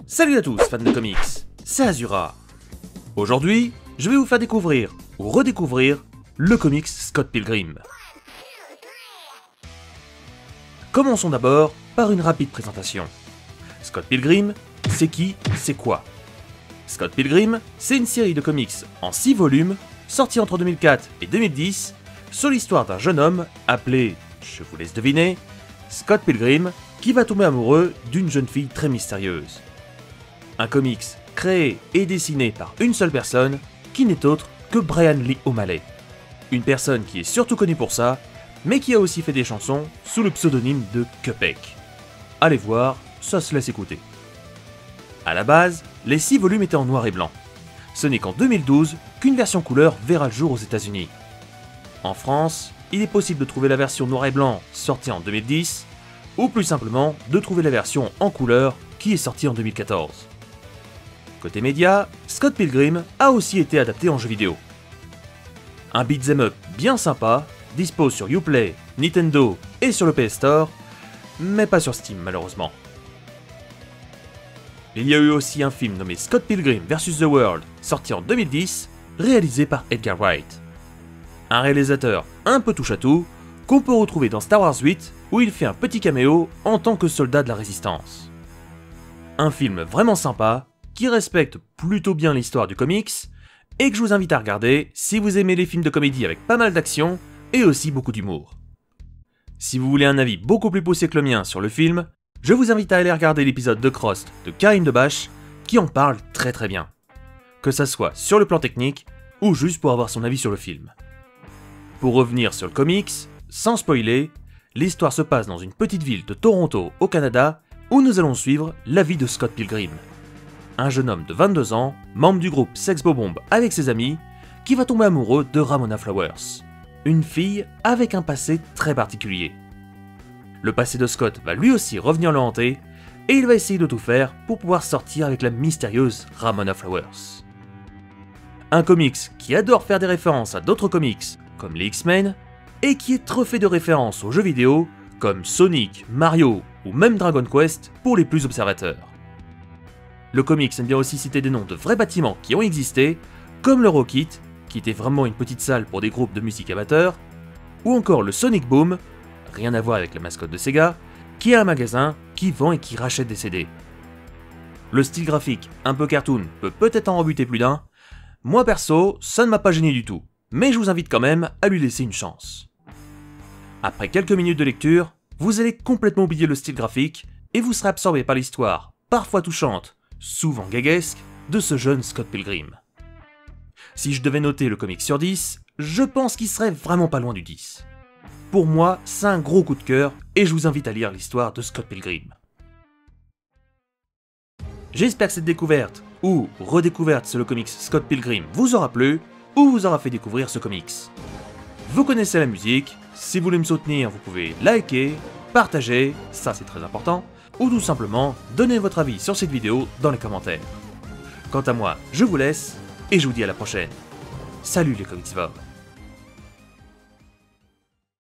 Salut à tous fans de comics, c'est Azura. Aujourd'hui, je vais vous faire découvrir ou redécouvrir le comics Scott Pilgrim. Commençons d'abord par une rapide présentation. Scott Pilgrim, c'est qui, c'est quoi? Scott Pilgrim, c'est une série de comics en 6 volumes, sortie entre 2004 et 2010, sur l'histoire d'un jeune homme appelé, je vous laisse deviner, Scott Pilgrim, qui va tomber amoureux d'une jeune fille très mystérieuse. Un comics créé et dessiné par une seule personne, qui n'est autre que Brian Lee O'Malley. Une personne qui est surtout connue pour ça, mais qui a aussi fait des chansons sous le pseudonyme de Cupcake. Allez voir, ça se laisse écouter. A la base, les 6 volumes étaient en noir et blanc. Ce n'est qu'en 2012 qu'une version couleur verra le jour aux États-Unis. En France, il est possible de trouver la version noir et blanc sortie en 2010, ou plus simplement de trouver la version en couleur qui est sortie en 2014. Côté média, Scott Pilgrim a aussi été adapté en jeu vidéo. Un beat'em up bien sympa, dispo sur Uplay, Nintendo et sur le PS Store, mais pas sur Steam malheureusement. Il y a eu aussi un film nommé Scott Pilgrim vs The World, sorti en 2010, réalisé par Edgar Wright. Un réalisateur un peu touche-à-tout, qu'on peut retrouver dans Star Wars 8, où il fait un petit caméo en tant que soldat de la Résistance. Un film vraiment sympa, qui respecte plutôt bien l'histoire du comics, et que je vous invite à regarder si vous aimez les films de comédie avec pas mal d'action, et aussi beaucoup d'humour. Si vous voulez un avis beaucoup plus poussé que le mien sur le film, je vous invite à aller regarder l'épisode de Crost de Karine Debache, qui en parle très bien. Que ça soit sur le plan technique, ou juste pour avoir son avis sur le film. Pour revenir sur le comics, sans spoiler, l'histoire se passe dans une petite ville de Toronto au Canada, où nous allons suivre la vie de Scott Pilgrim. Un jeune homme de 22 ans, membre du groupe Sex Bob-omb avec ses amis, qui va tomber amoureux de Ramona Flowers, une fille avec un passé très particulier. Le passé de Scott va lui aussi revenir le hanter, et il va essayer de tout faire pour pouvoir sortir avec la mystérieuse Ramona Flowers. Un comics qui adore faire des références à d'autres comics, comme les X-Men, et qui est truffé de références aux jeux vidéo, comme Sonic, Mario ou même Dragon Quest pour les plus observateurs. Le comics aime bien aussi citer des noms de vrais bâtiments qui ont existé, comme le Rockit, qui était vraiment une petite salle pour des groupes de musique amateurs, ou encore le Sonic Boom, rien à voir avec la mascotte de Sega, qui est un magasin qui vend et qui rachète des CD. Le style graphique, un peu cartoon, peut peut-être en rebuter plus d'un. Moi perso, ça ne m'a pas gêné du tout, mais je vous invite quand même à lui laisser une chance. Après quelques minutes de lecture, vous allez complètement oublier le style graphique, et vous serez absorbé par l'histoire, parfois touchante, souvent gaguesque, de ce jeune Scott Pilgrim. Si je devais noter le comic sur 10, je pense qu'il serait vraiment pas loin du 10. Pour moi, c'est un gros coup de cœur, et je vous invite à lire l'histoire de Scott Pilgrim. J'espère que cette découverte, ou redécouverte sur le comics Scott Pilgrim, vous aura plu, ou vous aura fait découvrir ce comics. Vous connaissez la musique, si vous voulez me soutenir, vous pouvez liker, partager, ça c'est très important, ou tout simplement donner votre avis sur cette vidéo dans les commentaires. Quant à moi, je vous laisse, et je vous dis à la prochaine. Salut les comicsvores.